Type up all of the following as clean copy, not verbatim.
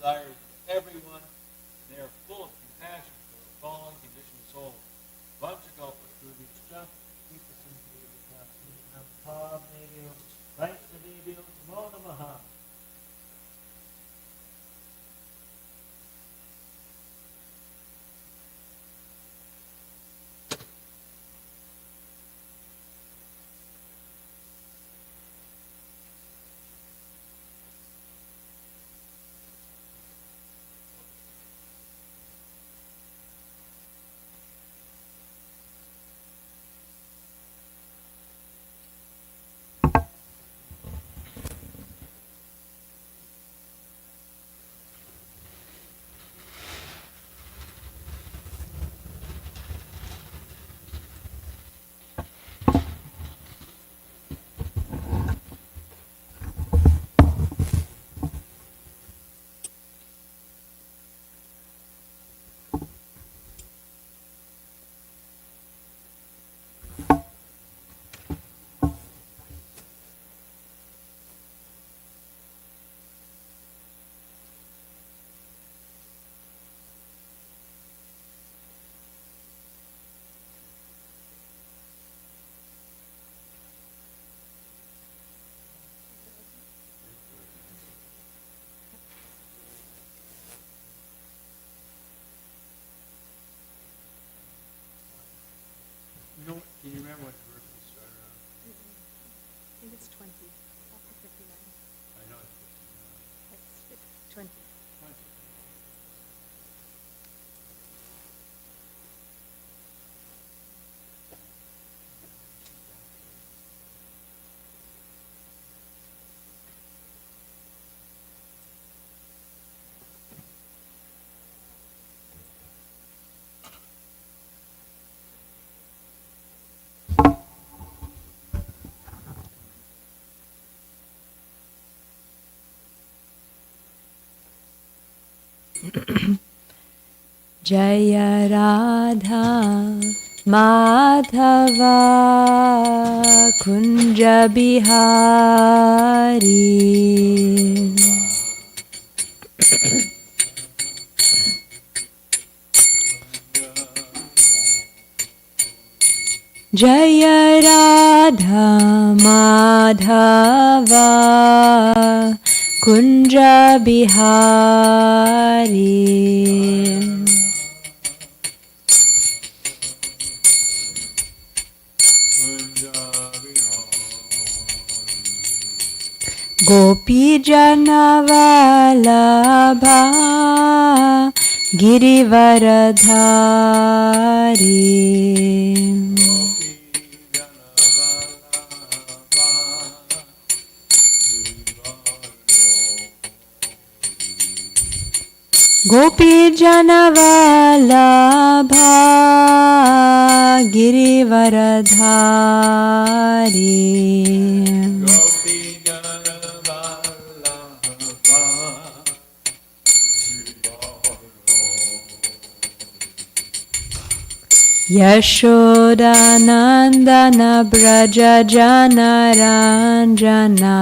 desires of everyone, and they are full of compassion for the fallen conditioned souls. Vanchakalpa Truvishcha, Vaishnavibhyo, Namo Namaha. Can you remember what verse we started on? I think it's 20. Chapter 59. I know it's 59. It's 20. 20. Jaya Radha Madhava Kunja Bihari Jaya Radha Madhava Kunja Bihari Gopi Janavalabha Girivaradhari Gopi Janavalabha Girivaradhari Yashodanandana Braja Janaranjana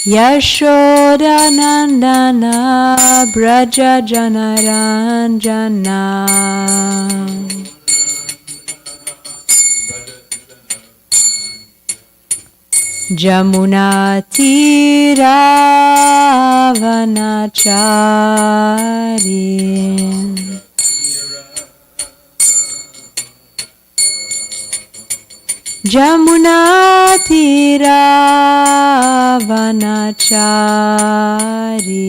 Yashodanandana Braja Janaranjana Jamuna Tiravanachari Jamuna Tiravanachari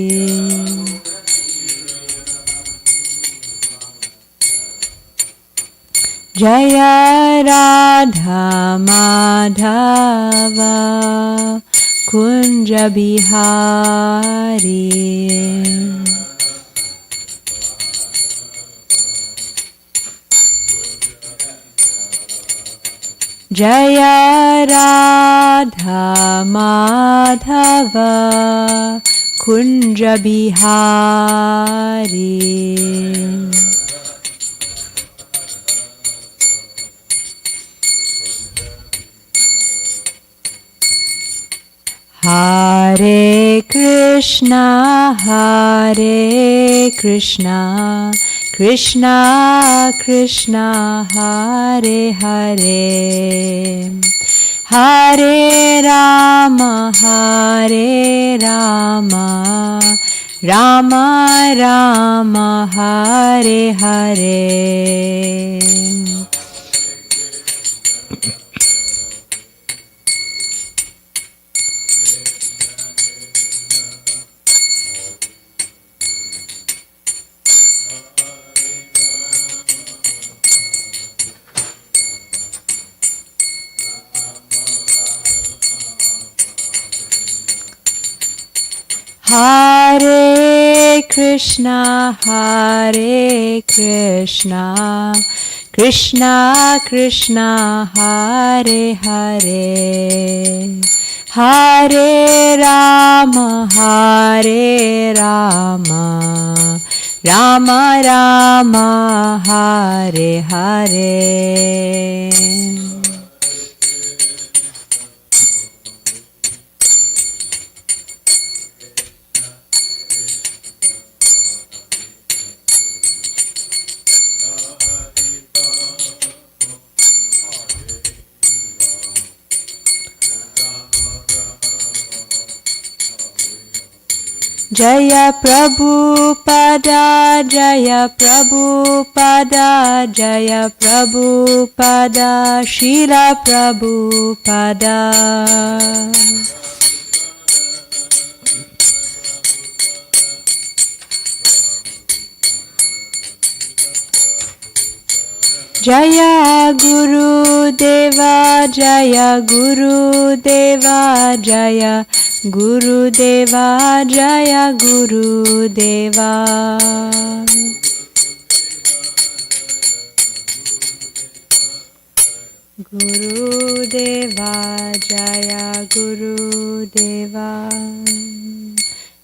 Jaya Radha Madhava Kunja Bihari Jaya Radha Madhava Kunja Bihari Hare Krishna, Hare Krishna, Krishna Krishna, Hare Hare, Hare Rama, Hare Rama, Rama Rama, Hare Hare. Hare Krishna, Hare Krishna, Krishna Krishna, Hare Hare, Hare Rama, Hare Rama, Rama Rama, Hare Hare. Jaya Prabhupada, Jaya Prabhupada, Jaya Prabhupada, Srila Prabhupada. Jaya Guru Deva, Jaya Guru Deva, Jaya Guru Deva, Jaya Guru Deva. Guru Deva, Jaya Guru Deva.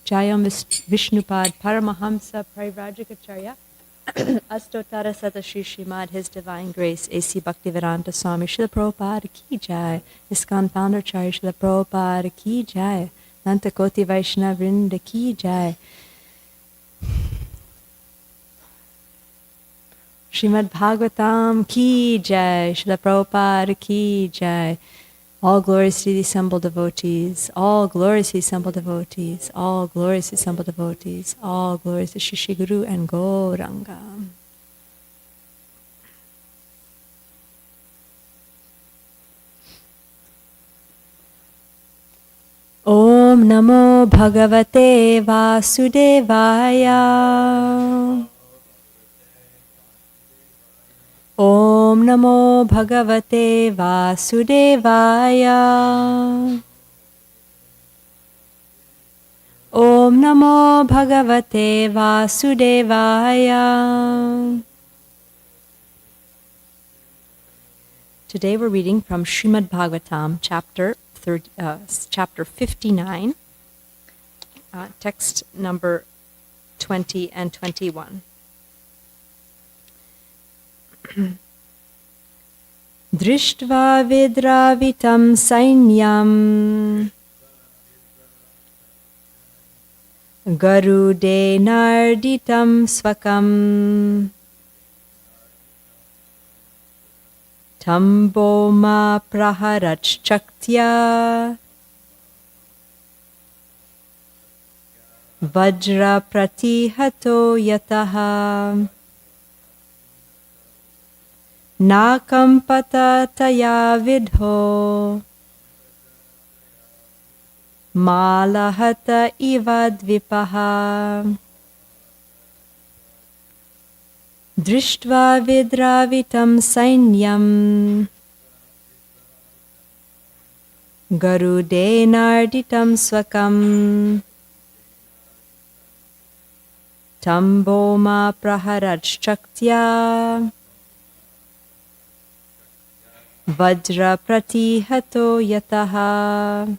Jayam Vishnupad Paramahamsa Parivrajikacharya Astotara Satashi Srimad, His Divine Grace, A.C. Bhaktivedanta Swami Srila Prabhupada Ki Jai, ISKCON Founder Charya Srila Prabhupada Ki Jai, Nantakoti Vaishnava Vrinda Ki Jai, Srimad Bhagavatam Ki Jai, Srila Prabhupada Ki Jai. All glories to the assembled devotees, all glories to the assembled devotees, all glories to the assembled devotees, all glories to Shri Guru and Gauranga. Om Namo Bhagavate Vasudevaya. Om Namo Bhagavate Vasudevaya. Om Namo Bhagavate Vasudevaya. Today we're reading from Srimad Bhagavatam, chapter 59, text number 20 and 21. Drishtva vidravitam sainyam Garude narditam swakam Tamboma praharachchaktya Vajra pratihato yataha Nakampata taya vidho Malahata iva dvipaha Drishtva vidravitam sainyam Garude narditam swakam Tamboma praharachchaktya Vajra pratihato yataha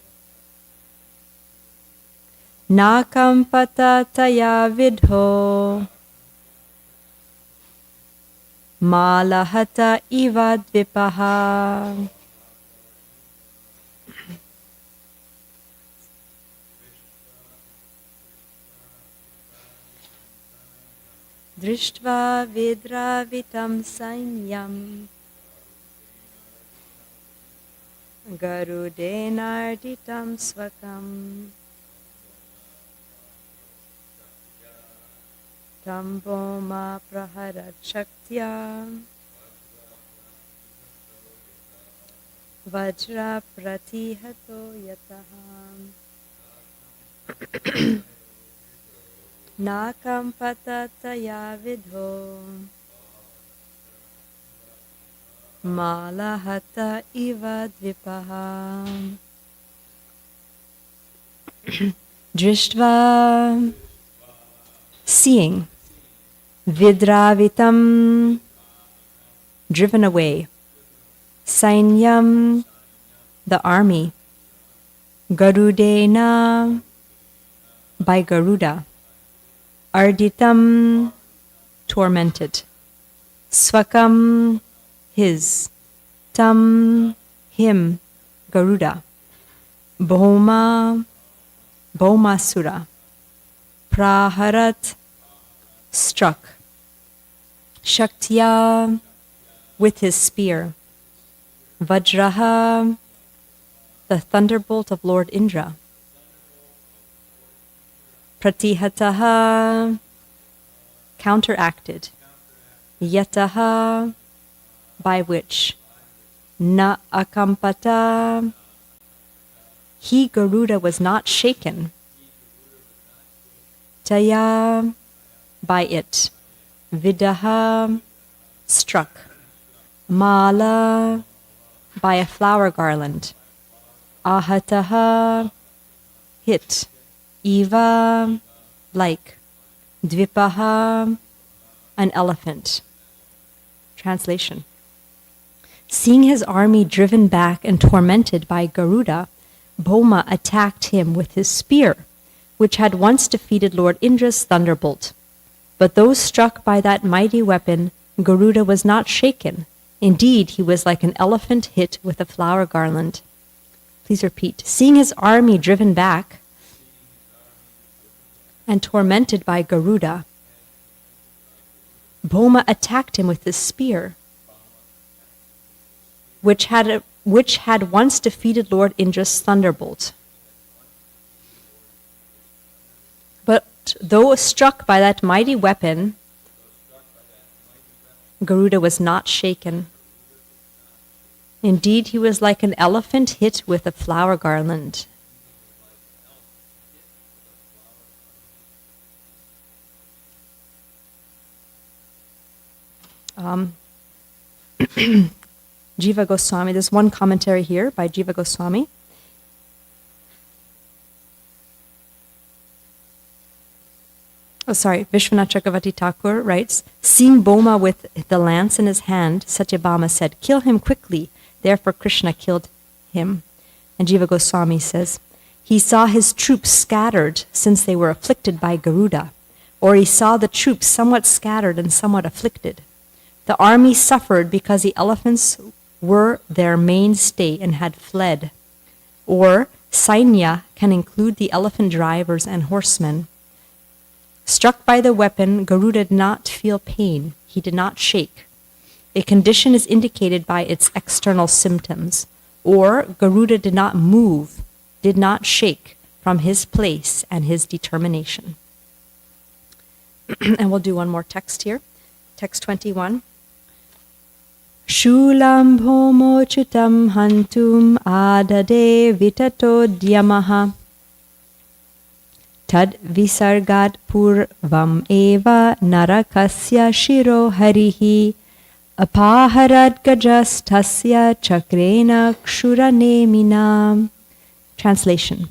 Nakampata taya vidho Malahata iva dvipaha. Drishtva vidravitam sainyam Garudenarditam swakam Tamboma praharat shaktya Vajra pratihato yataham Nakam patataya vidho Malahata iva dvipaha Drishtva, seeing, Vidravitam, driven away, Sainyam, the army, Garudena, by Garuda, Arditam, tormented, Swakam, his, Tam, him, Garuda, Bhoma, Bhomasura, Praharat, struck, Shaktya, with his spear, Vajraha, the thunderbolt of Lord Indra, Pratihataha, counteracted, Yataha, by which, Na akampata, he Garuda was not shaken, Taya, by it, Vidaha, struck, Mala, by a flower garland, Ahataha, hit, Eva, like, Dvipaha, an elephant. Translation. Seeing his army driven back and tormented by Garuda, Bhoma attacked him with his spear, which had once defeated Lord Indra's thunderbolt. But though struck by that mighty weapon, Garuda was not shaken. Indeed, he was like an elephant hit with a flower garland. Please repeat. Seeing his army driven back and tormented by Garuda, Bhoma attacked him with his spear, which had once defeated Lord Indra's thunderbolt. But though struck by that mighty weapon, Garuda was not shaken. Indeed, he was like an elephant hit with a flower garland. Jiva Goswami, there's one commentary here by Jiva Goswami. Vishwanath Chakravarti Thakur writes, seeing Bhoma with the lance in his hand, Satyabhama said, kill him quickly. Therefore Krishna killed him. And Jiva Goswami says, he saw his troops scattered since they were afflicted by Garuda, or he saw the troops somewhat scattered and somewhat afflicted. The army suffered because the elephants were their mainstay and had fled. Or Sainya can include the elephant drivers and horsemen. Struck by the weapon, Garuda did not feel pain. He did not shake. A condition is indicated by its external symptoms. Or Garuda did not move, did not shake from his place and his determination. And we'll do one more text here. Text 21. Shulam bhomochutam hantum adade vitatodhyamaha tad visargat purvam eva narakasya shiro harihi apaharad gajastasya chakrena kshuranemina. Translation.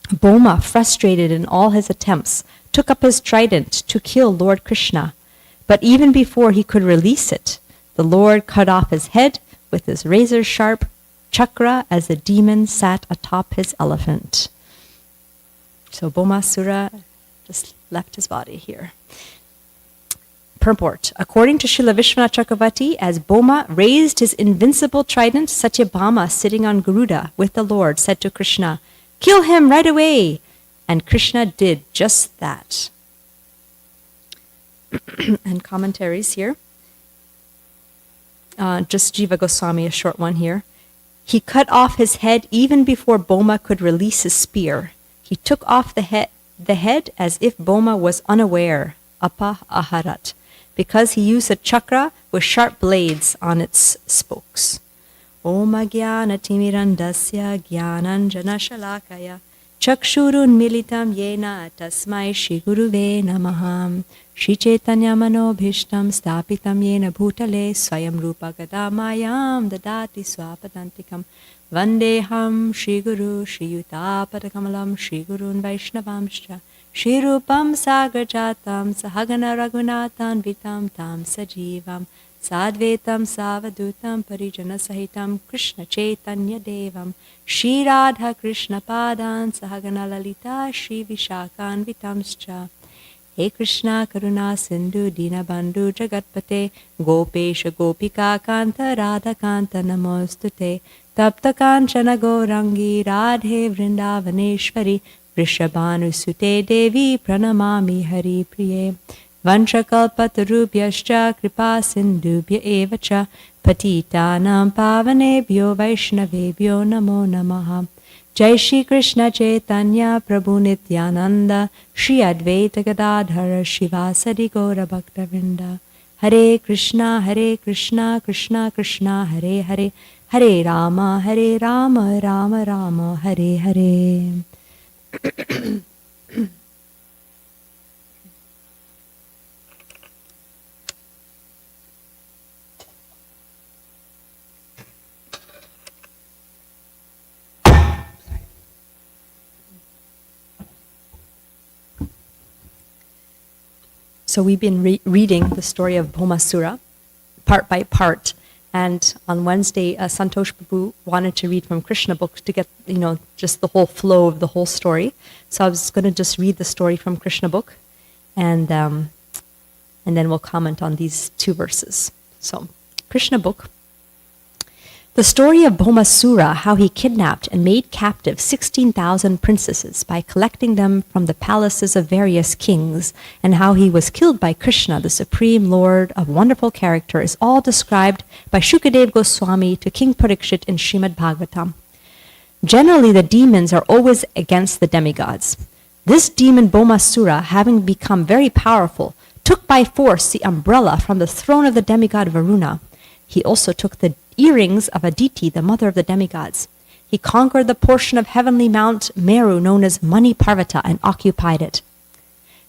Bhoma, frustrated in all his attempts, took up his trident to kill Lord Krishna, but even before he could release it, the Lord cut off his head with his razor-sharp chakra as the demon sat atop his elephant. So Bhomasura just left his body here. Purport. According to Srila Vishwanath Chakravarti, as Bhoma raised his invincible trident, Satyabhama, sitting on Garuda with the Lord, said to Krishna, kill him right away! And Krishna did just that. and commentaries here. Just Jiva Goswami, a short one here. He cut off his head even before Boma could release his spear. He took off the head as if Boma was unaware, apa aharat, because he used a chakra with sharp blades on its spokes. Om Jnana Timirandasya Jnananjana Shalakaya Chakshurun Militam Yena Tasmai Shri Guruve Namaham Shri Chaitanya Manobhishtam Stapitam Yena Bhutale Swayam Rupa Gadamayam Dadati Swapadantikam Vandeham Shri Guru Shri Yutapatakamalam Shri Gurun Vaishnavamscha Shri Rupam Sagrajatam Sahagana Raghunathan Vitam Tam Sajivam Sadvetam Savadutam Parijana Sahitam Krishna Chaitanya Devam Shri Radha Krishna Padan Sahagana Lalita Shri Vishakan Vitamscha He Krishna Karuna Sindhu Dinabandhu Jagatpate Gopesha Gopika Kanta Radha Kanta Namostute Tapta Kanchana Gaurangi Radhe Vrindavaneshwari Vrishabhanusute Devi Pranamami Hari Priye Vanchakalpatarubhyascha kripa sindubhya evacha patitanam pavanebhyo vaishnavebhyo namo namaha. Jai Shri Krishna Chaitanya Prabhu Nityananda Shri Advaita Gadadhara Shivasadi Gaura Bhaktavinda. Hare Krishna Krishna Krishna Hare Hare Hare Rama Rama Rama Hare Hare. So we've been reading the story of Bhomasura, part by part. And on Wednesday, Santosh Prabhu wanted to read from Krishna book to get, just the whole flow of the whole story. So I was going to just read the story from Krishna book, and then we'll comment on these two verses. So, Krishna book. The story of Bhomasura, how he kidnapped and made captive 16,000 princesses by collecting them from the palaces of various kings, and how he was killed by Krishna, the supreme lord of wonderful character, is all described by Shukadev Goswami to King Parikshit in Srimad Bhagavatam. Generally, the demons are always against the demigods. This demon Bhomasura, having become very powerful, took by force the umbrella from the throne of the demigod Varuna. He also took the earrings of Aditi, the mother of the demigods. He conquered the portion of heavenly Mount Meru known as Mani Parvata and occupied it.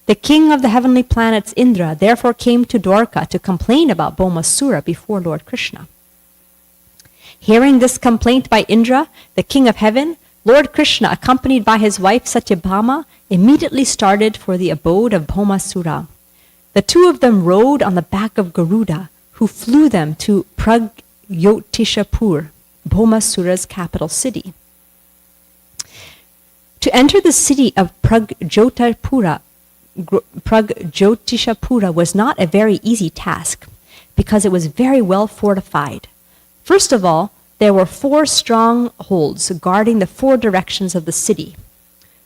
The king of the heavenly planets, Indra, therefore came to Dwarka to complain about Bhomasura before Lord Krishna. Hearing this complaint by Indra, the king of heaven, Lord Krishna, accompanied by his wife Satyabhama, immediately started for the abode of Bhomasura. The two of them rode on the back of Garuda, who flew them to Pragyotishapur, Bhomasura's capital city. To enter the city of Pragyotishapura was not a very easy task, because it was very well fortified. First of all, there were 4 strongholds guarding the 4 directions of the city,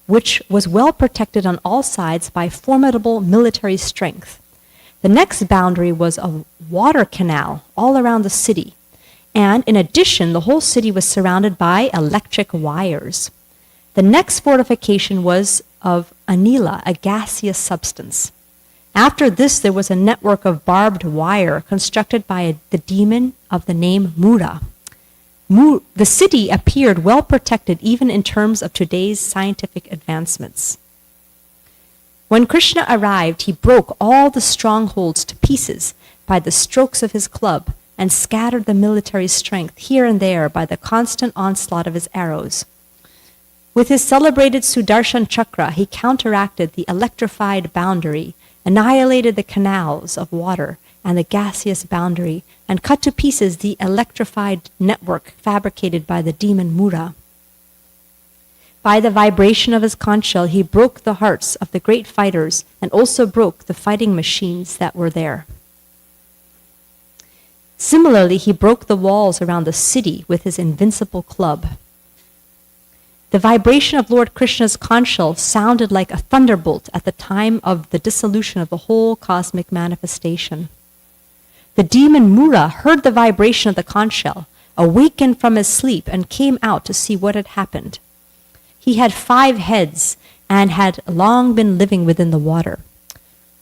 which was well protected on all sides by formidable military strength. The next boundary was a water canal all around the city, and in addition, the whole city was surrounded by electric wires. The next fortification was of anila, a gaseous substance. After this, there was a network of barbed wire constructed by the demon of the name Mura. The city appeared well protected even in terms of today's scientific advancements. When Krishna arrived, he broke all the strongholds to pieces by the strokes of his club and scattered the military strength here and there by the constant onslaught of his arrows. With his celebrated Sudarshan Chakra, he counteracted the electrified boundary, annihilated the canals of water and the gaseous boundary, and cut to pieces the electrified network fabricated by the demon Mura. By the vibration of his conch shell, he broke the hearts of the great fighters and also broke the fighting machines that were there. Similarly, he broke the walls around the city with his invincible club. The vibration of Lord Krishna's conch shell sounded like a thunderbolt at the time of the dissolution of the whole cosmic manifestation. The demon Mura heard the vibration of the conch shell, awakened from his sleep, and came out to see what had happened. He had 5 heads and had long been living within the water.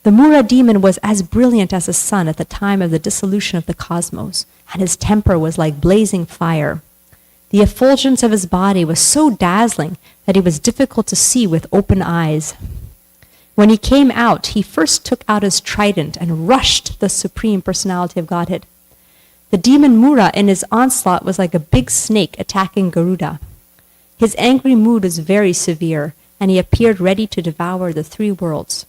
The Mura demon was as brilliant as the sun at the time of the dissolution of the cosmos, and his temper was like blazing fire. The effulgence of his body was so dazzling that he was difficult to see with open eyes. When he came out, he first took out his trident and rushed the Supreme Personality of Godhead. The demon Mura in his onslaught was like a big snake attacking Garuda. His angry mood was very severe, and he appeared ready to devour the 3 worlds.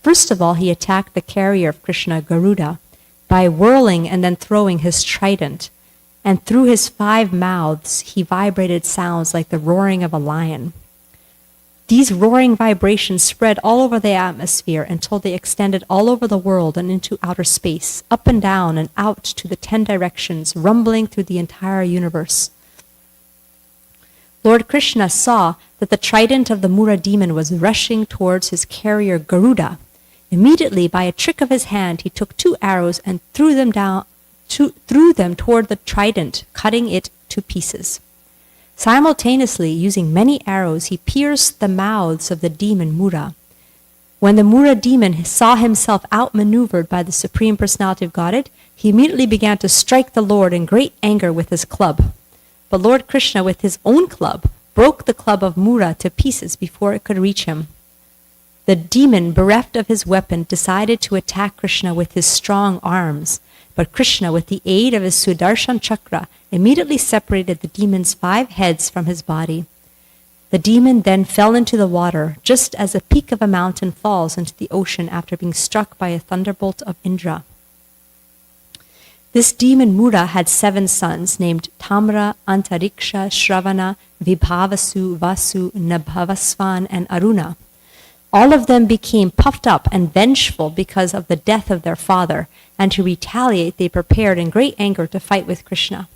First of all, he attacked the carrier of Krishna, Garuda, by whirling and then throwing his trident, and through his 5 mouths he vibrated sounds like the roaring of a lion. These roaring vibrations spread all over the atmosphere until they extended all over the world and into outer space, up and down and out to the 10 directions, rumbling through the entire universe. Lord Krishna saw that the trident of the Mura demon was rushing towards his carrier Garuda. Immediately, by a trick of his hand, he took 2 arrows and threw them toward the trident, cutting it to pieces. Simultaneously, using many arrows, he pierced the mouths of the demon Mura. When the Mura demon saw himself outmaneuvered by the Supreme Personality of Godhead, he immediately began to strike the Lord in great anger with his club. But Lord Krishna, with his own club, broke the club of Mura to pieces before it could reach him. The demon, bereft of his weapon, decided to attack Krishna with his strong arms. But Krishna, with the aid of his Sudarshan chakra, immediately separated the demon's 5 heads from his body. The demon then fell into the water, just as a peak of a mountain falls into the ocean after being struck by a thunderbolt of Indra. This demon Mura had 7 sons named Tamra, Antariksha, Shravana, Vibhavasu, Vasu, Nabhavasvan, and Aruna. All of them became puffed up and vengeful because of the death of their father, and to retaliate they prepared in great anger to fight with Krishna.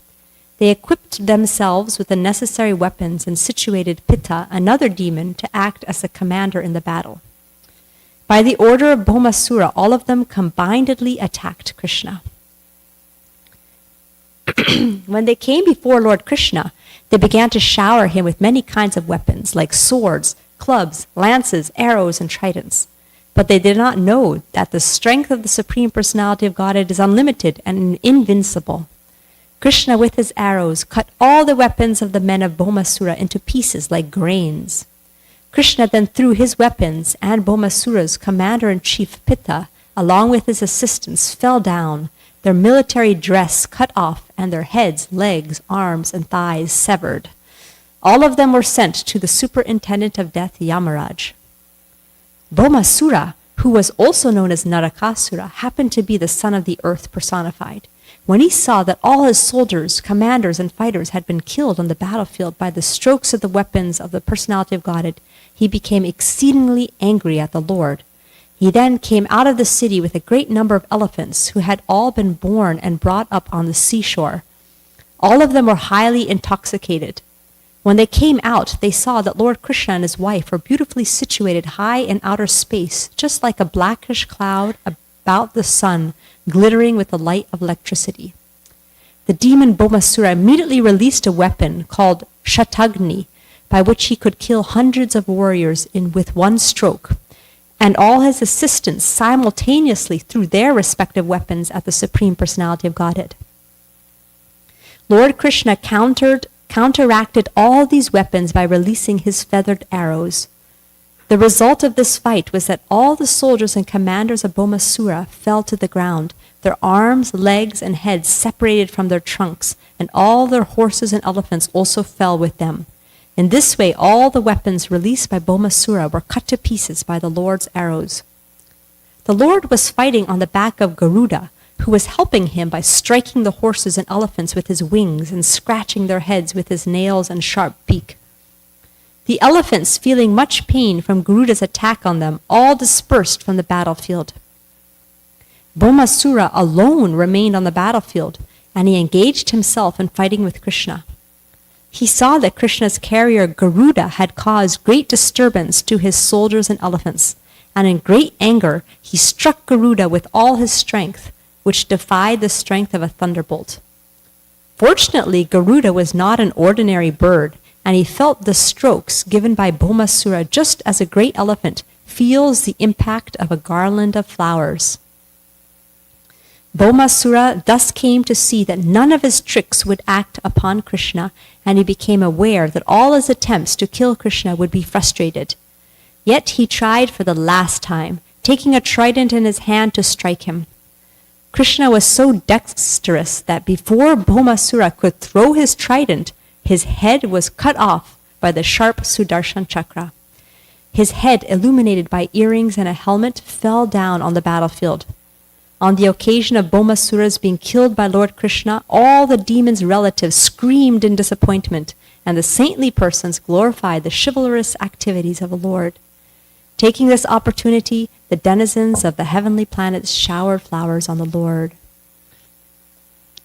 They equipped themselves with the necessary weapons and situated Pitta, another demon, to act as a commander in the battle. By the order of Bhaumasura, all of them combinedly attacked Krishna. When they came before Lord Krishna, they began to shower him with many kinds of weapons, like swords, clubs, lances, arrows, and tridents. But they did not know that the strength of the Supreme Personality of Godhead is unlimited and invincible. Krishna, with his arrows, cut all the weapons of the men of Bhaumasura into pieces like grains. Krishna then threw his weapons, and Bhaumasura's commander-in-chief Pitta, along with his assistants, fell down, their military dress cut off, and their heads, legs, arms, and thighs severed. All of them were sent to the superintendent of death, Yamaraj. Bhaumasura, who was also known as Narakasura, happened to be the son of the earth personified. When he saw that all his soldiers, commanders, and fighters had been killed on the battlefield by the strokes of the weapons of the Personality of Godhead, he became exceedingly angry at the Lord. He then came out of the city with a great number of elephants who had all been born and brought up on the seashore. All of them were highly intoxicated. When they came out, they saw that Lord Krishna and his wife were beautifully situated high in outer space, just like a blackish cloud about the sun, glittering with the light of electricity. The demon Bhaumasura immediately released a weapon called Shatagni, by which he could kill hundreds of warriors with one stroke, and all his assistants simultaneously threw their respective weapons at the Supreme Personality of Godhead. Lord Krishna counteracted all these weapons by releasing his feathered arrows. The result of this fight was that all the soldiers and commanders of Bhaumasura fell to the ground, their arms, legs, and heads separated from their trunks, and all their horses and elephants also fell with them. In this way, all the weapons released by Bhaumasura were cut to pieces by the Lord's arrows. The Lord was fighting on the back of Garuda, who was helping him by striking the horses and elephants with his wings and scratching their heads with his nails and sharp beak. The elephants, feeling much pain from Garuda's attack on them, all dispersed from the battlefield. Bhaumasura alone remained on the battlefield, and he engaged himself in fighting with Krishna. he saw that Krishna's carrier Garuda had caused great disturbance to his soldiers and elephants, and in great anger he struck Garuda with all his strength, which defied the strength of a thunderbolt. Fortunately, Garuda was not an ordinary bird, and he felt the strokes given by Bhaumasura just as a great elephant feels the impact of a garland of flowers. Bhaumasura thus came to see that none of his tricks would act upon Krishna, and he became aware that all his attempts to kill Krishna would be frustrated. Yet he tried for the last time, taking a trident in his hand to strike him. Krishna was so dexterous that before Bhaumasura could throw his trident, his head was cut off by the sharp Sudarshan chakra. His head, illuminated by earrings and a helmet, fell down on the battlefield. On the occasion of Bhaumasura's being killed by Lord Krishna, all the demon's relatives screamed in disappointment, and the saintly persons glorified the chivalrous activities of the Lord. Taking this opportunity, the denizens of the heavenly planets showered flowers on the Lord.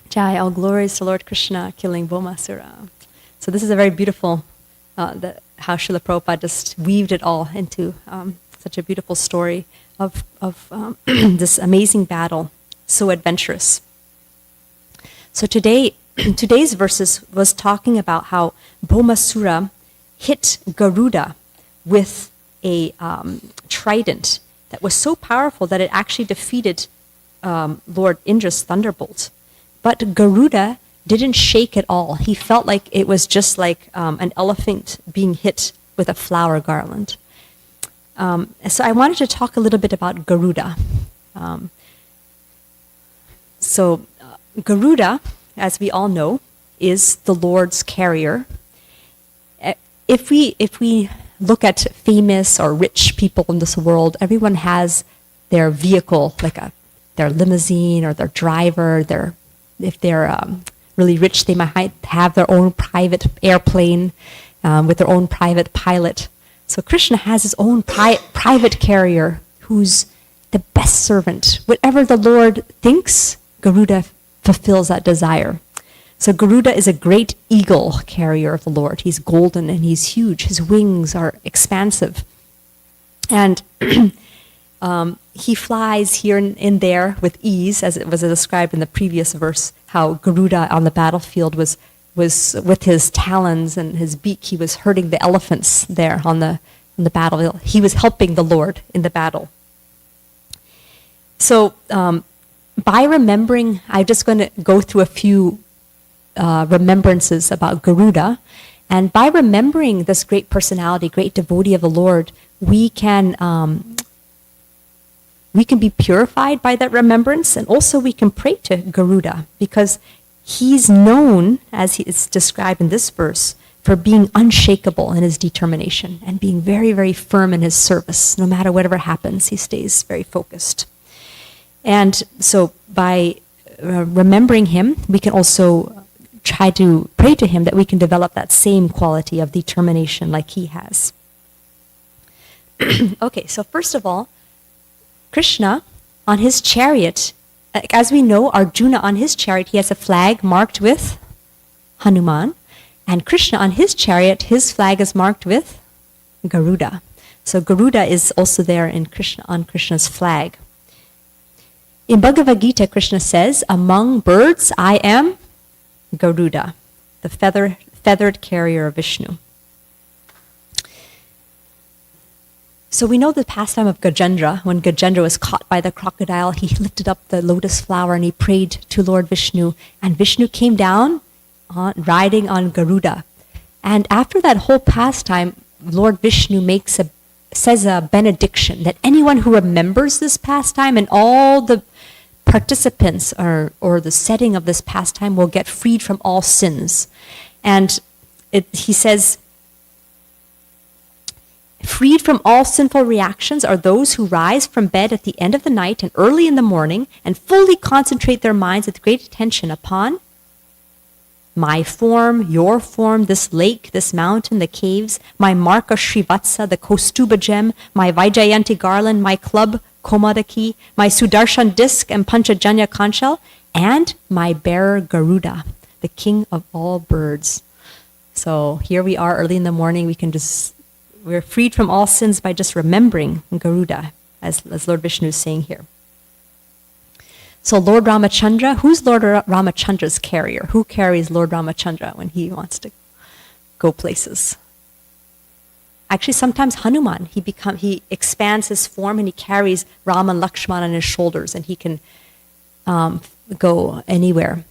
Jai, all glories to Lord Krishna killing Bhaumasura. So this is a very beautiful, how Srila Prabhupada just weaved it all into such a beautiful story of this amazing battle, so adventurous. So today's verses was talking about how Bhaumasura hit Garuda with a trident that was so powerful that it actually defeated Lord Indra's thunderbolt. But Garuda didn't shake at all. He felt like it was just like an elephant being hit with a flower garland. So I wanted to talk a little bit about Garuda. Garuda, as we all know, is the Lord's carrier. If we look at famous or rich people in this world, everyone has their vehicle, like their limousine or their driver. If they're really rich, they might have their own private airplane with their own private pilot. So Krishna has his own private carrier who's the best servant. Whatever the Lord thinks, Garuda fulfills that desire. So Garuda is a great eagle carrier of the Lord. He's golden and he's huge. His wings are expansive. And he flies here and there with ease, as it was described in the previous verse, how Garuda on the battlefield was with his talons and his beak, he was hurting the elephants there on the battlefield. He was helping the Lord in the battle. So by remembering, I'm just going to go through a few remembrances about Garuda. And by remembering this great personality, great devotee of the Lord, we can be purified by that remembrance, and also we can pray to Garuda, because he's known, as is described in this verse, for being unshakable in his determination and being very, very firm in his service. No matter whatever happens, he stays very focused. And so by remembering him, we can also try to pray to him that we can develop that same quality of determination like he has. Okay, so first of all, Krishna, on his chariot, as we know, Arjuna on his chariot, he has a flag marked with Hanuman. And Krishna on his chariot, his flag is marked with Garuda. So Garuda is also there on Krishna's flag. In Bhagavad Gita, Krishna says, among birds, I am Garuda, the feathered carrier of Vishnu. So we know the pastime of Gajendra. When Gajendra was caught by the crocodile, he lifted up the lotus flower and he prayed to Lord Vishnu. And Vishnu came down riding on Garuda. And after that whole pastime, Lord Vishnu says a benediction that anyone who remembers this pastime and all the participants or the setting of this pastime will get freed from all sins. And he says, freed from all sinful reactions are those who rise from bed at the end of the night and early in the morning and fully concentrate their minds with great attention upon my form, your form, this lake, this mountain, the caves, my Marka Srivatsa, the Kaustuba gem, my Vaijayanti garland, my club, Komadaki, my Sudarshan disc and Panchajanya conchal, and my bearer Garuda, the king of all birds. So here we are early in the morning. We're freed from all sins by just remembering Garuda, as Lord Vishnu is saying here. So Lord Ramachandra, who's Lord Ramachandra's carrier? Who carries Lord Ramachandra when he wants to go places? Actually, sometimes Hanuman, he expands his form and he carries Ram and Lakshman on his shoulders, and he can go anywhere.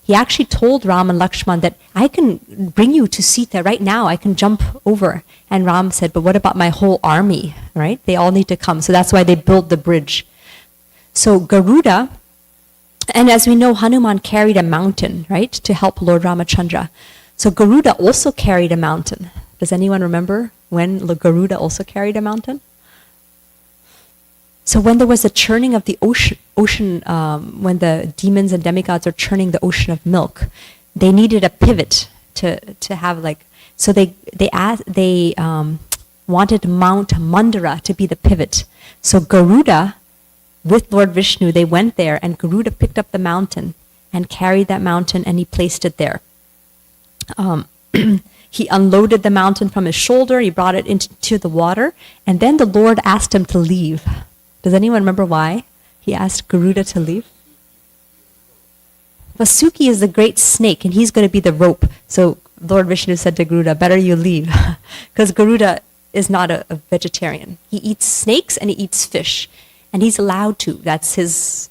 He actually told Ram and Lakshman that I can bring you to Sita right now. I can jump over. And Ram said, but what about my whole army, right? They all need to come. So that's why they built the bridge. So Garuda, and as we know, Hanuman carried a mountain, right, to help Lord Ramachandra. So Garuda also carried a mountain. Does anyone remember when Garuda also carried a mountain? So when there was a churning of the ocean, when the demons and demigods are churning the ocean of milk, they needed a pivot to have so they wanted Mount Mandara to be the pivot. So Garuda, with Lord Vishnu, they went there, and Garuda picked up the mountain and carried that mountain, and he placed it there. He unloaded the mountain from his shoulder, he brought it into the water, and then the Lord asked him to leave. Does anyone remember why he asked Garuda to leave? Vasuki is the great snake, and he's going to be the rope. So Lord Vishnu said to Garuda, better you leave, because Garuda is not a vegetarian. He eats snakes and he eats fish, and he's allowed to. That's his,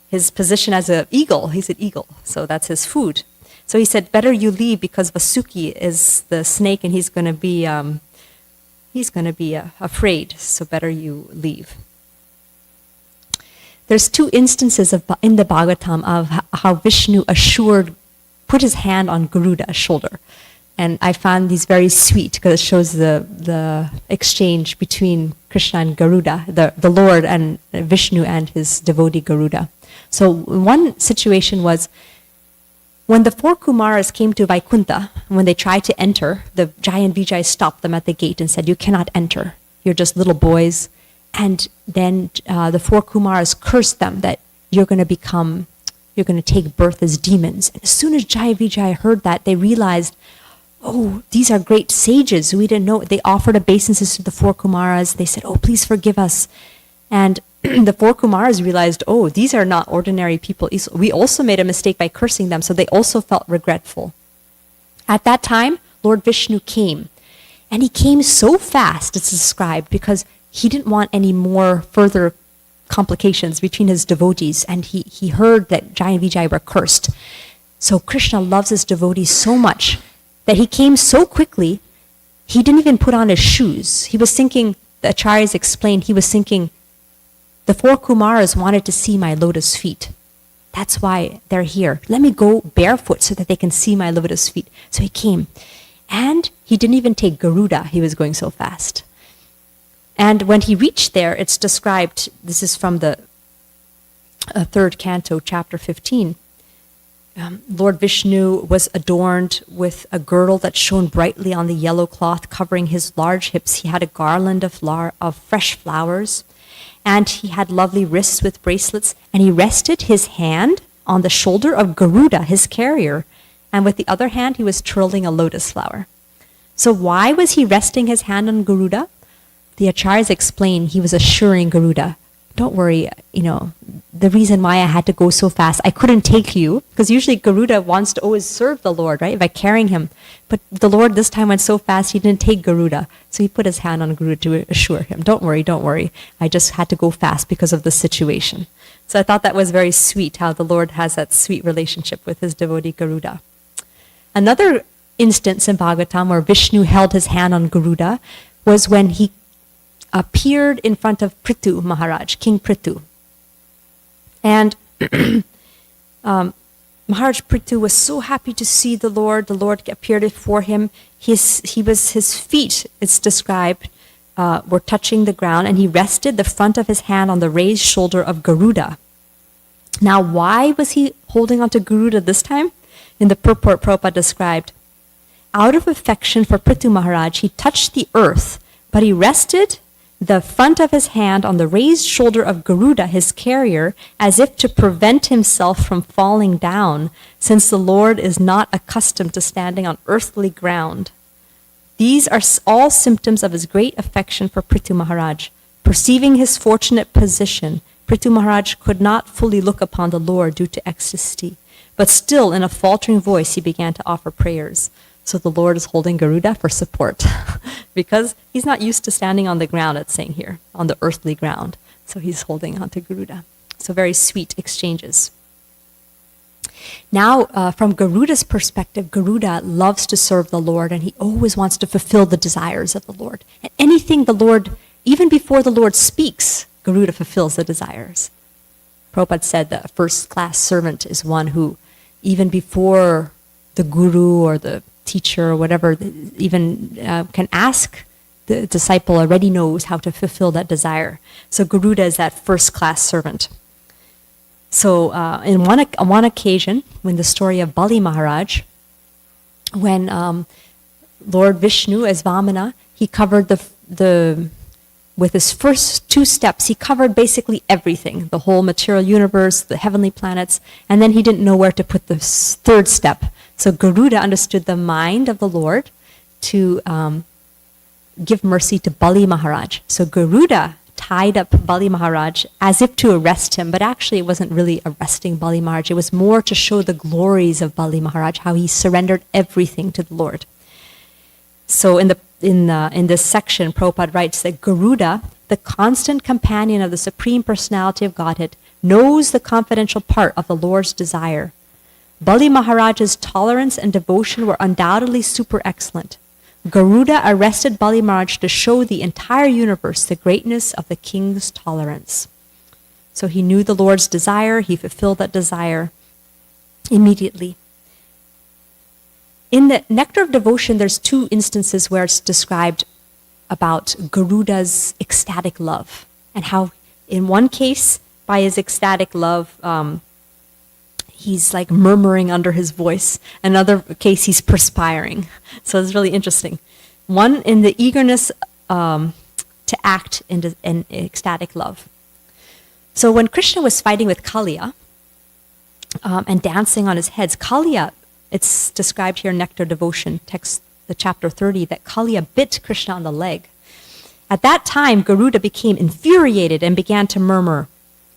his position as an eagle. He's an eagle, so that's his food. So he said, better you leave, because Vasuki is the snake, and he's going to be afraid. So better you leave. There's two instances in the Bhagavatam of how Vishnu put his hand on Garuda's shoulder. And I found these very sweet, because it shows the exchange between Krishna and Garuda, the Lord and Vishnu and his devotee Garuda. So one situation was when the four Kumaras came to Vaikuntha, when they tried to enter, the Jai and Vijay stopped them at the gate and said, you cannot enter. You're just little boys. And then the four Kumaras cursed them that you're going to take birth as demons. And as soon as Jai and Vijay heard that, they realized, oh, these are great sages. We didn't know. They offered obeisances to the four Kumaras. They said, oh, please forgive us. And the four Kumaras realized, oh, these are not ordinary people. We also made a mistake by cursing them, so they also felt regretful. At that time, Lord Vishnu came. And he came so fast, it's described, because he didn't want any more further complications between his devotees. And he heard that Jai and Vijay were cursed. So Krishna loves his devotees so much that he came so quickly, he didn't even put on his shoes. He was thinking, the acharyas explained, he was thinking, the four Kumaras wanted to see my lotus feet. That's why they're here. Let me go barefoot so that they can see my lotus feet. So he came. And he didn't even take Garuda. He was going so fast. And when he reached there, it's described, this is from the third canto, chapter 15. Lord Vishnu was adorned with a girdle that shone brightly on the yellow cloth covering his large hips. He had a garland of fresh flowers. And he had lovely wrists with bracelets, and he rested his hand on the shoulder of Garuda, his carrier, and with the other hand he was twirling a lotus flower. So why was he resting his hand on Garuda? The acharyas explain he was assuring Garuda, don't worry, the reason why I had to go so fast, I couldn't take you, because usually Garuda wants to always serve the Lord, right, by carrying him. But the Lord this time went so fast, he didn't take Garuda. So he put his hand on Garuda to assure him, don't worry, I just had to go fast because of the situation. So I thought that was very sweet, how the Lord has that sweet relationship with his devotee Garuda. Another instance in Bhagavatam where Vishnu held his hand on Garuda was when he appeared in front of Prithu Maharaj, King Prithu. And Maharaj Prithu was so happy to see the Lord. The Lord appeared before him. His feet, it's described, were touching the ground, and he rested the front of his hand on the raised shoulder of Garuda. Now, why was he holding onto Garuda this time? In the purport, Prabhupada described, out of affection for Prithu Maharaj, he touched the earth, but he rested the front of his hand on the raised shoulder of Garuda, his carrier, as if to prevent himself from falling down, since the Lord is not accustomed to standing on earthly ground. These are all symptoms of his great affection for Prithu Maharaj. Perceiving his fortunate position, Prithu Maharaj could not fully look upon the Lord due to ecstasy, but still in a faltering voice he began to offer prayers. So the Lord is holding Garuda for support because he's not used to standing on the ground, it's saying here, on the earthly ground. So he's holding onto Garuda. So very sweet exchanges. Now, from Garuda's perspective, Garuda loves to serve the Lord and he always wants to fulfill the desires of the Lord. And anything the Lord, even before the Lord speaks, Garuda fulfills the desires. Prabhupada said that a first-class servant is one who, even before the guru or the teacher or whatever even can ask, the disciple already knows how to fulfill that desire. So Garuda is that first-class servant. So on one occasion, when the story of Bali Maharaj, when Lord Vishnu as Vamana, he covered with his first 2 steps, he covered basically everything, the whole material universe, the heavenly planets, and then he didn't know where to put the 3rd step. So Garuda understood the mind of the Lord to give mercy to Bali Maharaj. So Garuda tied up Bali Maharaj as if to arrest him, but actually it wasn't really arresting Bali Maharaj. It was more to show the glories of Bali Maharaj, how he surrendered everything to the Lord. So in this section, Prabhupada writes that Garuda, the constant companion of the Supreme Personality of Godhead, knows the confidential part of the Lord's desire. Bali Maharaj's tolerance and devotion were undoubtedly super excellent. Garuda arrested Bali Maharaj to show the entire universe the greatness of the king's tolerance. So he knew the Lord's desire, he fulfilled that desire immediately. In the Nectar of Devotion, there's 2 instances where it's described about Garuda's ecstatic love, and how in one case, by his ecstatic love, he's like murmuring under his voice. Another case, he's perspiring. So it's really interesting. One, in the eagerness to act in ecstatic love. So when Krishna was fighting with Kaliya and dancing on his heads, Kaliya, it's described here in Nectar Devotion, text, the chapter 30, that Kaliya bit Krishna on the leg. At that time, Garuda became infuriated and began to murmur,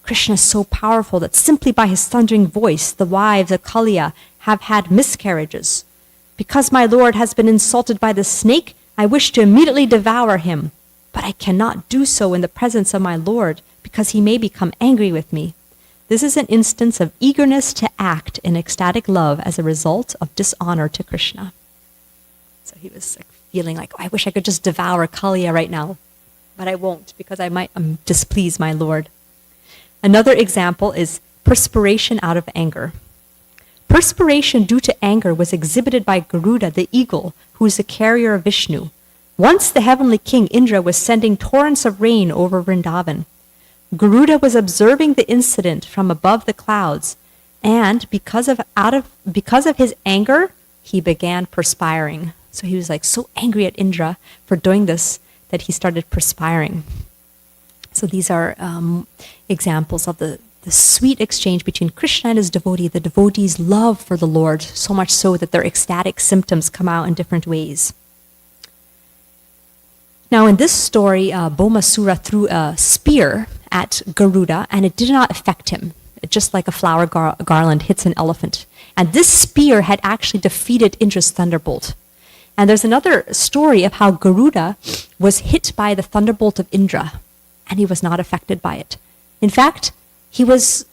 Krishna is so powerful that simply by his thundering voice, the wives of Kaliya have had miscarriages. Because my Lord has been insulted by the snake, I wish to immediately devour him. But I cannot do so in the presence of my Lord, because he may become angry with me. This is an instance of eagerness to act in ecstatic love as a result of dishonor to Krishna. So he was feeling like, I wish I could just devour Kaliya right now, but I won't, because I might displease my Lord. Another example is perspiration out of anger. Perspiration due to anger was exhibited by Garuda, the eagle, who is the carrier of Vishnu. Once the heavenly king Indra was sending torrents of rain over Vrindavan. Garuda was observing the incident from above the clouds, and because of his anger, he began perspiring. So he was so angry at Indra for doing this that he started perspiring. So these are examples of the sweet exchange between Krishna and his devotee, the devotee's love for the Lord, so much so that their ecstatic symptoms come out in different ways. Now in this story, Bhaumasura threw a spear at Garuda and it did not affect him, just like a flower garland hits an elephant. And this spear had actually defeated Indra's thunderbolt. And there's another story of how Garuda was hit by the thunderbolt of Indra, and he was not affected by it. In fact, he was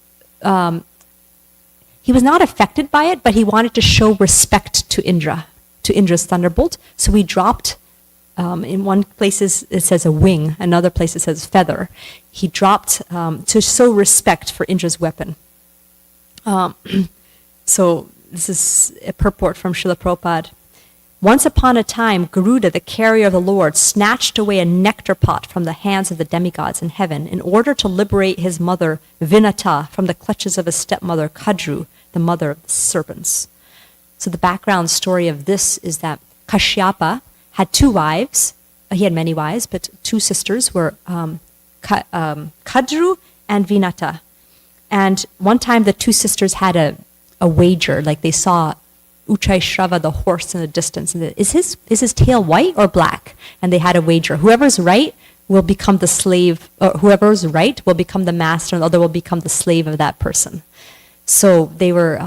not affected by it, but he wanted to show respect to Indra's thunderbolt. So he dropped, in one place it says a wing, another place it says feather. He dropped to show respect for Indra's weapon. So this is a purport from Srila Prabhupada. Once upon a time, Garuda, the carrier of the Lord, snatched away a nectar pot from the hands of the demigods in heaven in order to liberate his mother, Vinata, from the clutches of his stepmother, Kadru, the mother of the serpents. So the background story of this is that Kashyapa had 2 wives, he had many wives, but two sisters were Kadru and Vinata. And one time the two sisters had a wager, like they saw Uchaishrava, the horse, in the distance. And is his tail white or black? And they had a wager. Whoever's right will become the slave, or whoever's right will become the master, and the other will become the slave of that person. So they were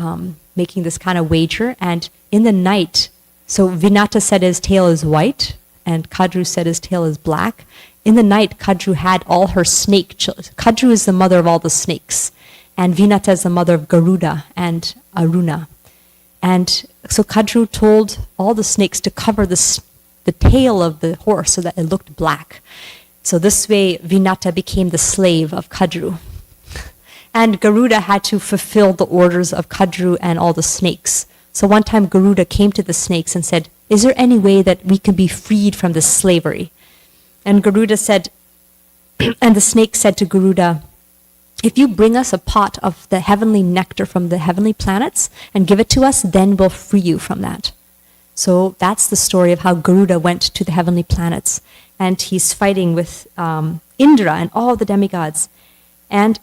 making this kind of wager, and in the night, so Vinata said his tail is white, and Kadru said his tail is black. In the night, Kadru had all her snake children. Kadru is the mother of all the snakes, and Vinata is the mother of Garuda and Aruna. And so Kadru told all the snakes to cover the tail of the horse so that it looked black. So this way, Vinata became the slave of Kadru. And Garuda had to fulfill the orders of Kadru and all the snakes. So one time Garuda came to the snakes and said, "Is there any way that we can be freed from this slavery?" And Garuda said, and the snake said to Garuda, "If you bring us a pot of the heavenly nectar from the heavenly planets and give it to us, then we'll free you from that." So that's the story of how Garuda went to the heavenly planets. And he's fighting with Indra and all the demigods. And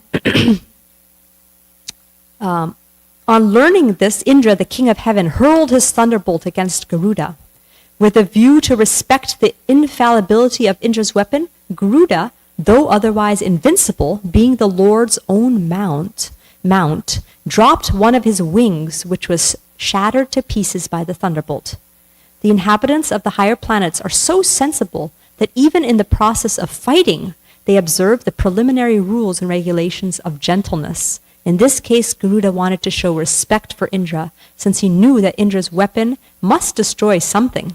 on learning this, Indra, the king of heaven, hurled his thunderbolt against Garuda. With a view to respect the infallibility of Indra's weapon, Garuda, though otherwise invincible, being the Lord's own mount, dropped one of his wings, which was shattered to pieces by the thunderbolt. The inhabitants of the higher planets are so sensible that even in the process of fighting, they observe the preliminary rules and regulations of gentleness. In this case, Garuda wanted to show respect for Indra, since he knew that Indra's weapon must destroy something.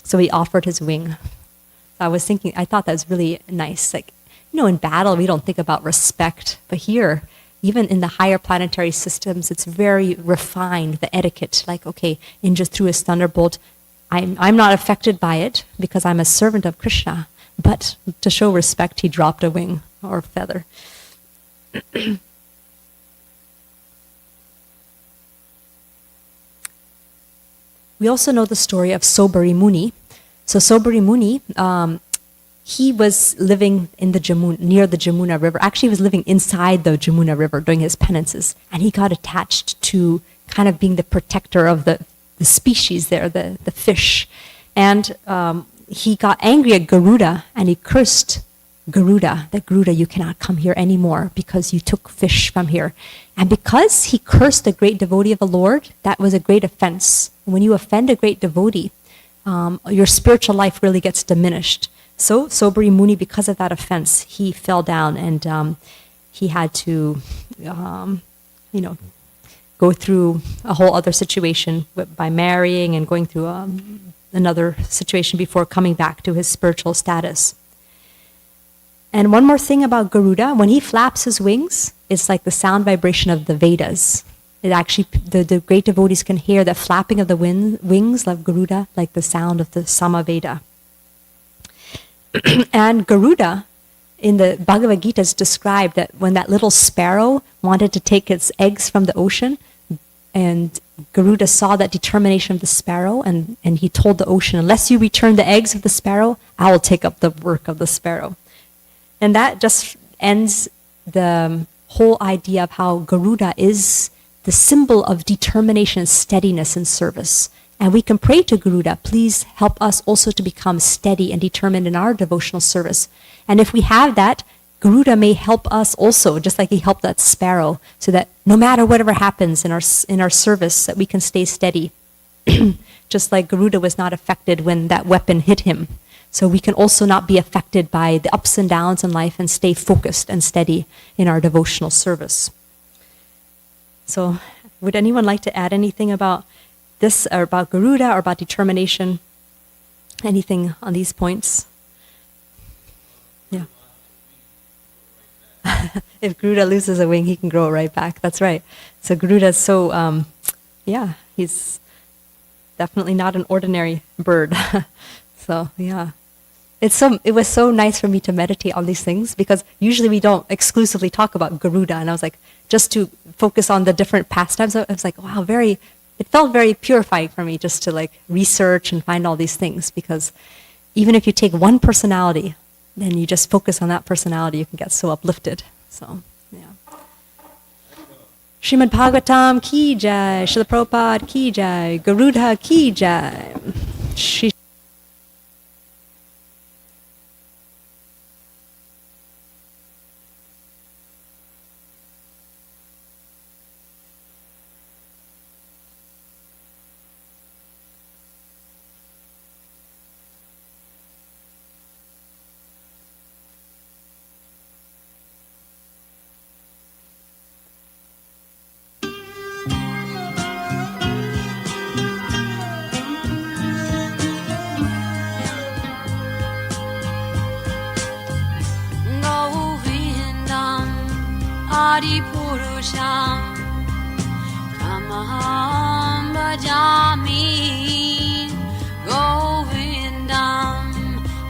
So he offered his wing. I thought that was really nice. Like, in battle, we don't think about respect. But here, even in the higher planetary systems, it's very refined, the etiquette. Like, okay, Indra threw his thunderbolt. I'm not affected by it because I'm a servant of Krishna. But to show respect, he dropped a wing or a feather. We also know the story of Sobari Muni. So Sobari Muni, he was living in near the Jamuna River. Actually, he was living inside the Jamuna River doing his penances. And he got attached to kind of being the protector of the species there, the fish. And he got angry at Garuda, and he cursed Garuda, that Garuda, you cannot come here anymore because you took fish from here. And because he cursed a great devotee of the Lord, that was a great offense. When you offend a great devotee, your spiritual life really gets diminished. So Sobari Muni, because of that offense, he fell down, and he had to, go through a whole other situation by marrying and going through another situation before coming back to his spiritual status. And one more thing about Garuda, when he flaps his wings, it's like the sound vibration of the Vedas. It actually, the great devotees can hear the flapping of the wings of Garuda, like the sound of the Samaveda. And Garuda, in the Bhagavad Gita, is described that when that little sparrow wanted to take its eggs from the ocean, and Garuda saw that determination of the sparrow, and he told the ocean, unless you return the eggs of the sparrow, I will take up the work of the sparrow. And that just ends the whole idea of how Garuda is the symbol of determination and steadiness in service. And we can pray to Garuda, please help us also to become steady and determined in our devotional service. And if we have that, Garuda may help us also, just like he helped that sparrow, so that no matter whatever happens in our service, that we can stay steady. Just like Garuda was not affected when that weapon hit him. So we can also not be affected by the ups and downs in life and stay focused and steady in our devotional service. So would anyone like to add anything about this, or about Garuda, or about determination? Anything on these points? Yeah. If Garuda loses a wing, he can grow it right back. That's right. So Garuda is so, he's definitely not an ordinary bird. So, yeah. It was so nice for me to meditate on these things, because usually we don't exclusively talk about Garuda. And I was like, just to focus on the different pastimes, I was like, wow, it felt very purifying for me just to like research and find all these things, because even if you take one personality, then you just focus on that personality, you can get so uplifted. So, yeah. Srimad Bhagavatam ki jai, Srila Prabhupada ki jai, Garuda ki jai. Shri Purusham Tamaham Bhajami Govindam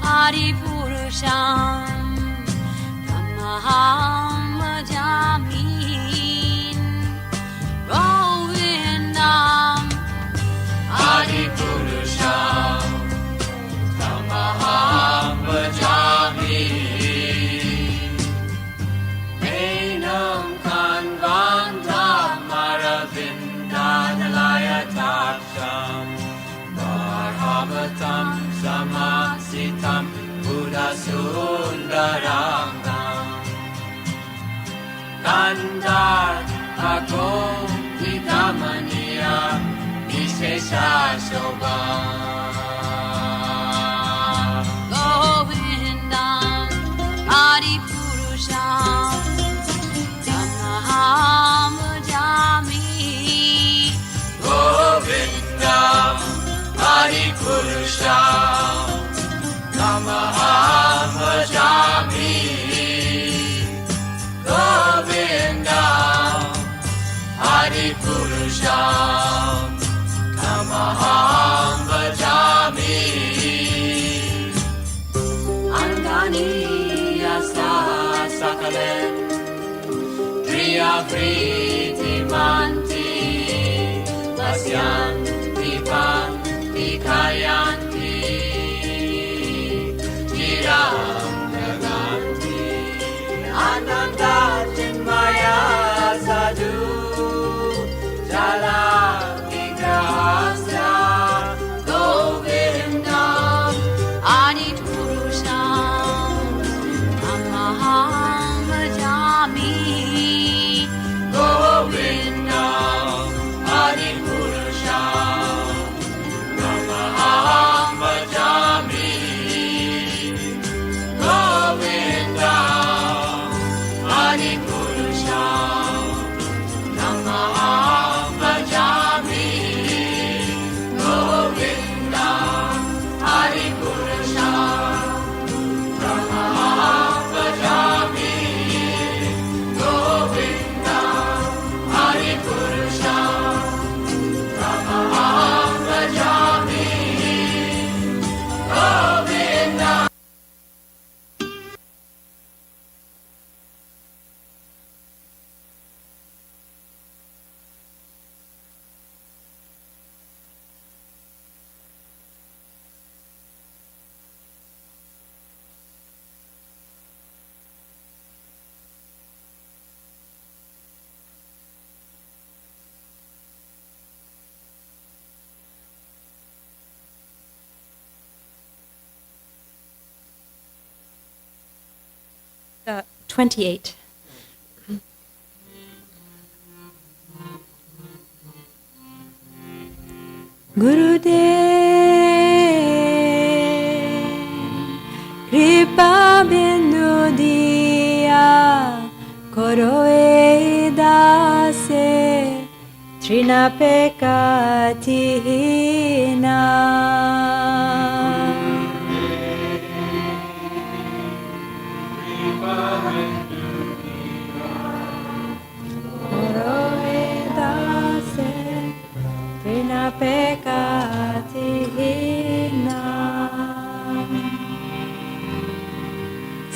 Adi Purusham Tamaham Bhajami Govindam Adi Purusham Tamaham Bhajami Samasitam Buddha Sundarangam Kandar Agom Vidamaniya Vishesha Shobha Govindam Adi Purusham Tamaham Bhajami Govindam Adi Purusham Tamaham Bhajami Govindam Adi Purusham Tamaham Bhajami Angani Yasa Sakalen Driya Vriti Manti Vasyanti Pan Kayanti Jiram Naganti Ananda Chinmaya Sadhu Jala Vigrahasya Govindam Adi Purusham Tamaham Bhajami Govindam Adi Purusham Tamaham Bhajami Govindam Adi Purusham Tamaham Bhajami Govindam Adi Purusham Tamaham Bhajami Govindam Adi Purusham Tamaham Bhajami Govindam. uh, 28. Gurudev Kripa Bindu Diya Koroe Dase Trinapekatihina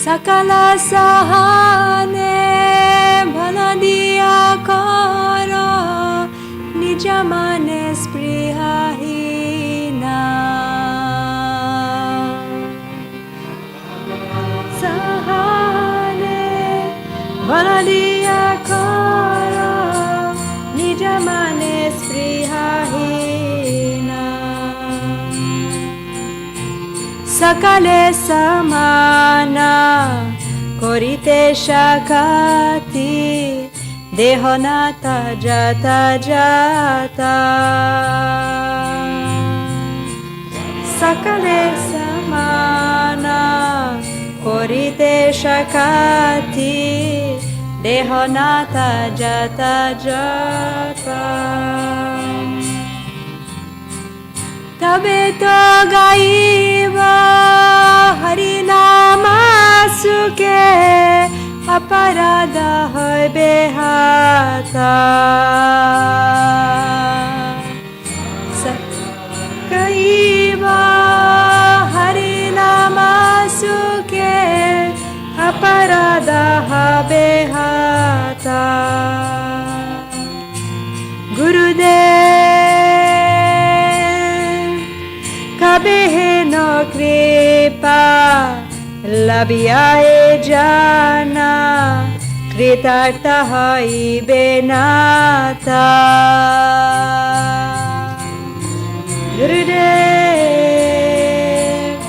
Sakala sahane bhaladiya karo nijamane sprihahina sakale samana korite shakati dehonata jata jata sakale samana korite shakati dehonata jata jata tabe to gaiva harinama suke aparada hoibe hata gaiva harinama suke aparada hoibe hata Gurudev kabehe no kripa labiyae jana kritartha hoibe nata Gurudev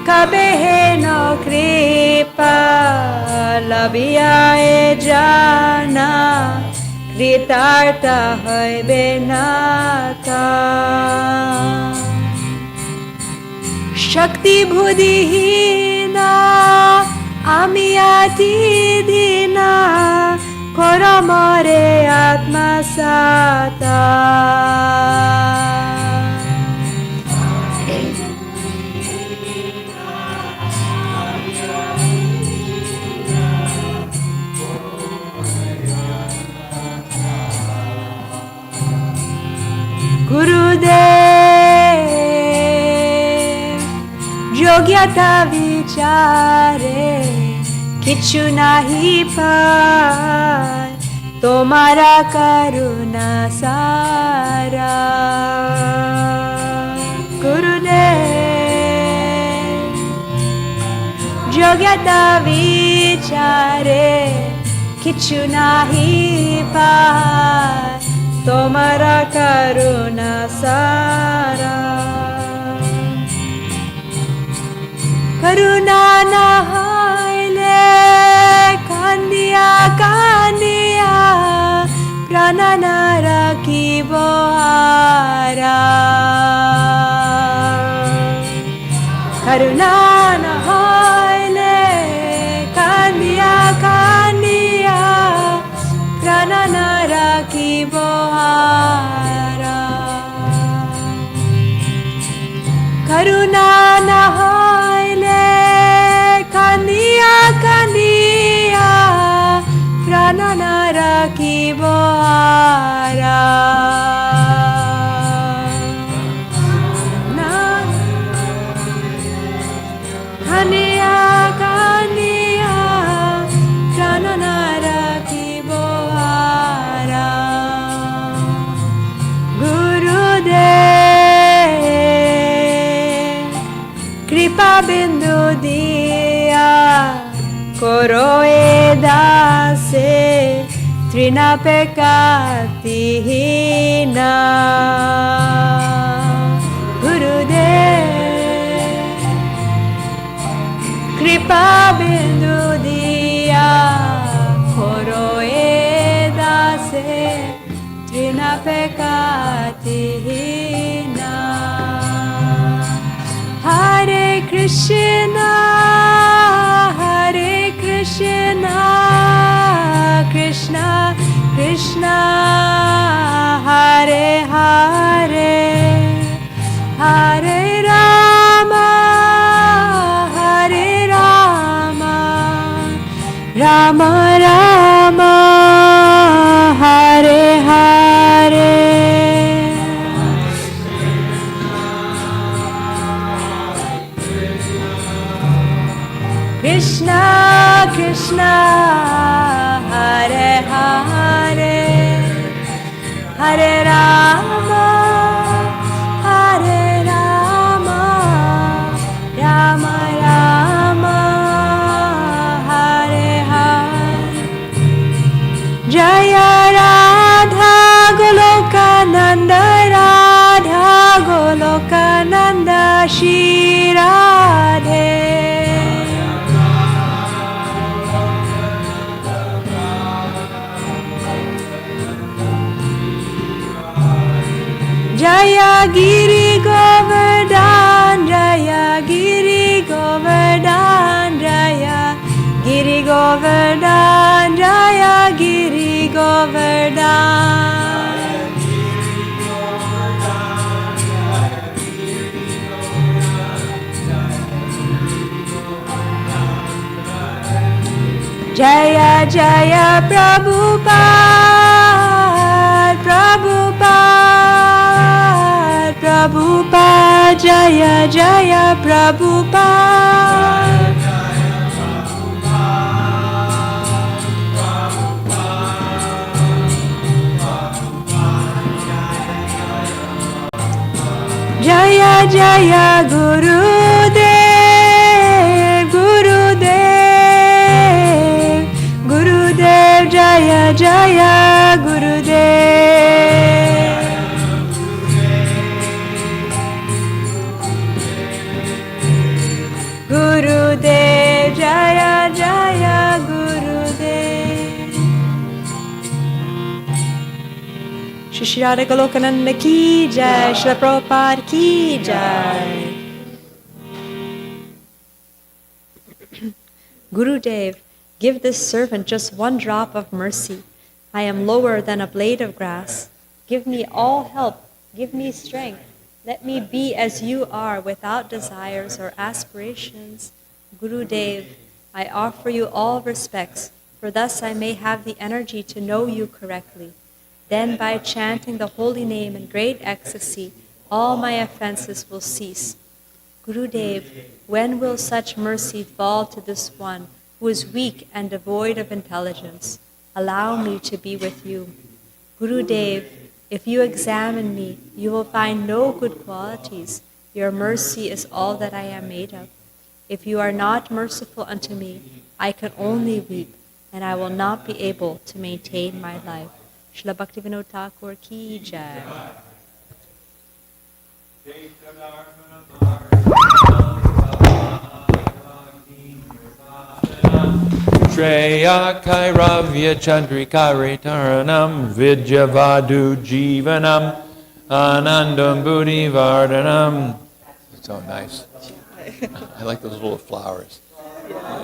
kabehe no kripa labiyae jana kritartha hoibe nata Shakti budhihina ami ati dina koramare atma sata Gurudev yogyata vichare kichu nahi par tomara karuna sara Gurudev yogyata vichare kichu nahi par tomara karuna sara karuna na haile kandiya kandiya prana na rakibo ara karuna na haile kandiya kandiya prana na rakibo ara karuna na haile kandiya kandiya prana na rakibo ara na kandiya kandiya prana na rakibo ara Gurudev kripa bindu diya koro e dase trina pekati hina Gurudev kripa bindu diya koro e dase trina pekati hina Hare Krishna Hare Krishna Krishna Krishna Hare Hare Hare Rama Hare Rama Rama Rama Hare Hare Krishna Krishna Hare Hare Hare Rama Hare Rama Rama Rama Hare Hare Jaya Radha Golokananda Radha Golokananda Shira Giri Govardhan Jaya, Giri Govardhan Jaya, Giri Govardhan Jaya, Giri Govardhan. Jaya Jaya Prabhupada, Prabhupada, Prabhupada, Jaya Jaya Prabhupada. Jaya Jaya Gurudev, Gurudev, Gurudev, Jaya Jaya Gurudev. Gurudev, Jaya Jaya Gurudev. Shri Shri Radha Golokananda ki jai, Shri Prabhupada ki jai. Gurudev, give this servant just one drop of mercy. I am lower than a blade of grass. Give me all help, give me strength. Let me be as you are, without desires or aspirations. Gurudev, I offer you all respects, for thus I may have the energy to know you correctly. Then by chanting the holy name in great ecstasy, all my offenses will cease. Gurudev, when will such mercy fall to this one who is weak and devoid of intelligence? Allow me to be with you. Gurudev, if you examine me, you will find no good qualities. Your mercy is all that I am made of. If you are not merciful unto me, I can only weep, and I will not be able to maintain my life. Srila Bhaktivinoda Thakur ki jai. Shreya Kairavya Chandrikari Taranam Vidyavadu Jivanam Anandam Buddhi Vardhanam. It's so nice. I like those little flowers.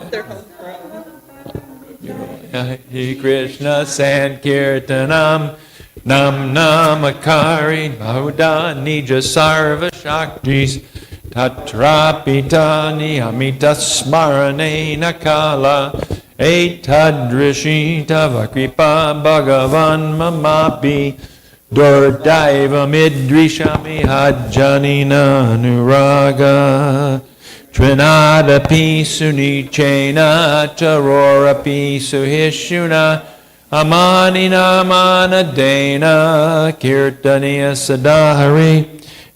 They're homegrown. Hare Krishna Sankirtanam Nam Namakari Bauda Nija Sarva Shaktis Tatrapitani Amita Smarane Nakala Etadrishita Vakripa Bhagavan Mamapi Durdaiva Midrishami Hajjanina Nuraga Trinadapi Sunichena Charorapi Suhishuna Amanina Manadena Kirtaniya Sadahari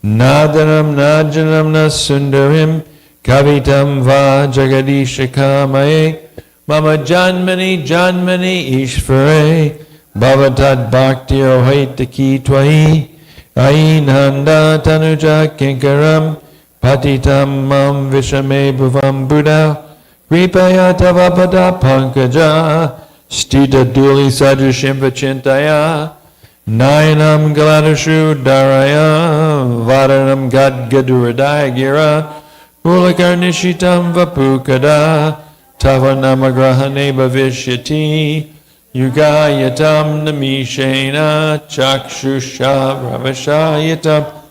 Nadanam Najanam Nasundarim Kavitam Va Jagadisha Kamaye Mama Janmani Janmani Ishvare Bhavatad Bhakti Ohaitaki Twai Ainanda Tanuja Kinkaram Patitam Mam Vishame Bhuvam Buddha Kripaya Tavapada Pankaja Stita Duli Sadrushim Vachintaya Nayanam Galadashu Daraya Vadanam Gadgaduradaya Gira Ulakarnishitam Vapukada Tavanamagrahane Bhavishyati Yugayatam Namishena Chakshusha Bravashayatam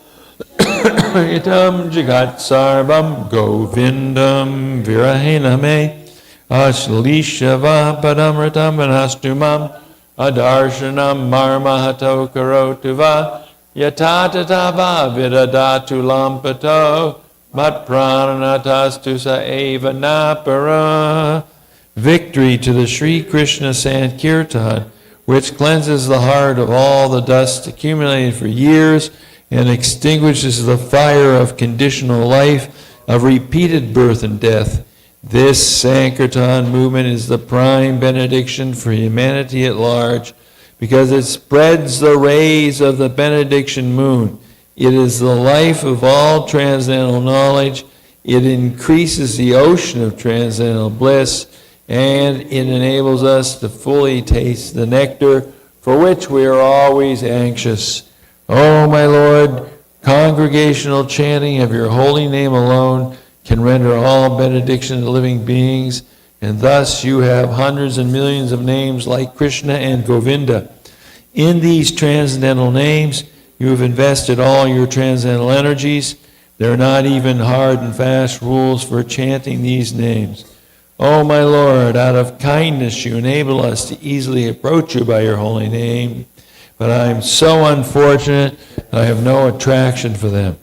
Yatam Jagat Sarvam Govindam Virahename Ashlishava Padamratam Anastumam Adarshanam Marmahato Karotuva Yatatatava Vidadatu Lampato Mat Prananatastusa Eva Napara. Victory to the Sri Krishna Sankirtan, which cleanses the heart of all the dust accumulated for years and extinguishes the fire of conditional life, of repeated birth and death. This Sankirtan movement is the prime benediction for humanity at large, because it spreads the rays of the benediction moon. It is the life of all transcendental knowledge. It increases the ocean of transcendental bliss, and it enables us to fully taste the nectar for which we are always anxious. Oh, my Lord, Congregational chanting of your holy name alone can render all benediction to living beings, and thus you have hundreds and millions of names like Krishna and Govinda. In these transcendental names, you have invested all your transcendental energies. There are not even hard and fast rules for chanting these names. Oh, my Lord, out of kindness you enable us to easily approach you by your holy name, but I am so unfortunate that I have no attraction for them.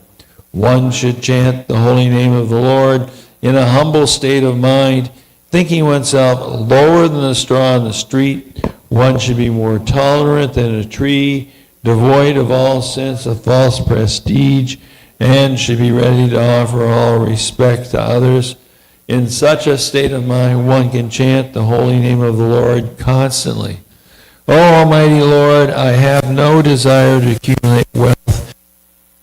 One should chant the holy name of the Lord in a humble state of mind, thinking oneself lower than the straw on the street. One should be more tolerant than a tree, devoid of all sense of false prestige, and should be ready to offer all respect to others. In such a state of mind, one can chant the holy name of the Lord constantly. O Almighty Lord, I have no desire to accumulate wealth,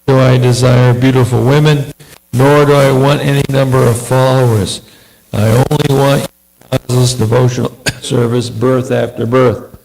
nor do I desire beautiful women, nor do I want any number of followers. I only want causeless devotional service birth after birth.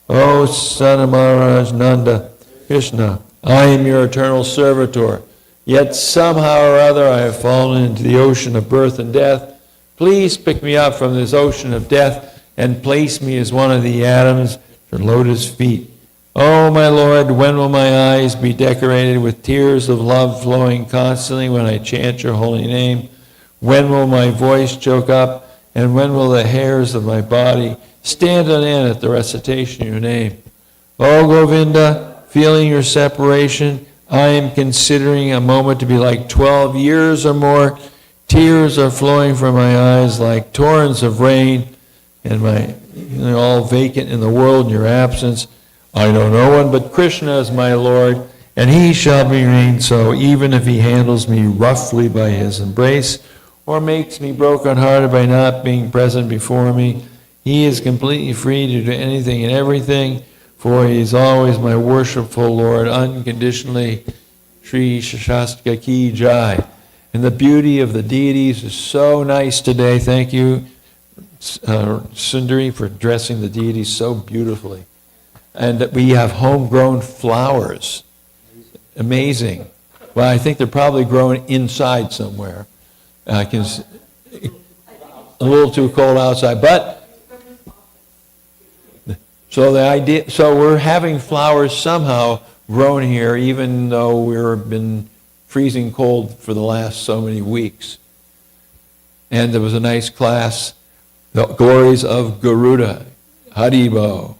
O Son of Maharaj Nanda, Krishna, I am your eternal servitor. Yet somehow or other I have fallen into the ocean of birth and death. Please pick me up from this ocean of death and place me as one of the atoms at your lotus feet. Oh, my Lord, when will my eyes be decorated with tears of love flowing constantly when I chant your holy name? When will my voice choke up, and when will the hairs of my body stand on end at the recitation of your name? Oh, Govinda, feeling your separation, I am considering a moment to be like 12 years or more. Tears are flowing from my eyes like torrents of rain, and all vacant in the world in your absence. I know no one but Krishna as my Lord, and he shall remain so, even if he handles me roughly by his embrace, or makes me broken-hearted by not being present before me. He is completely free to do anything and everything, for he is always my worshipful Lord, unconditionally. Sri Shastra Ki Jai. And the beauty of the deities is so nice today. Thank you, Sundari, for dressing the deities so beautifully. And we have homegrown flowers. Amazing. Well, I think they're probably grown inside somewhere. A little too cold outside, but so we're having flowers somehow grown here, even though we've been freezing cold for the last so many weeks. And there was a nice class, the Glories of Garuda, Haribo.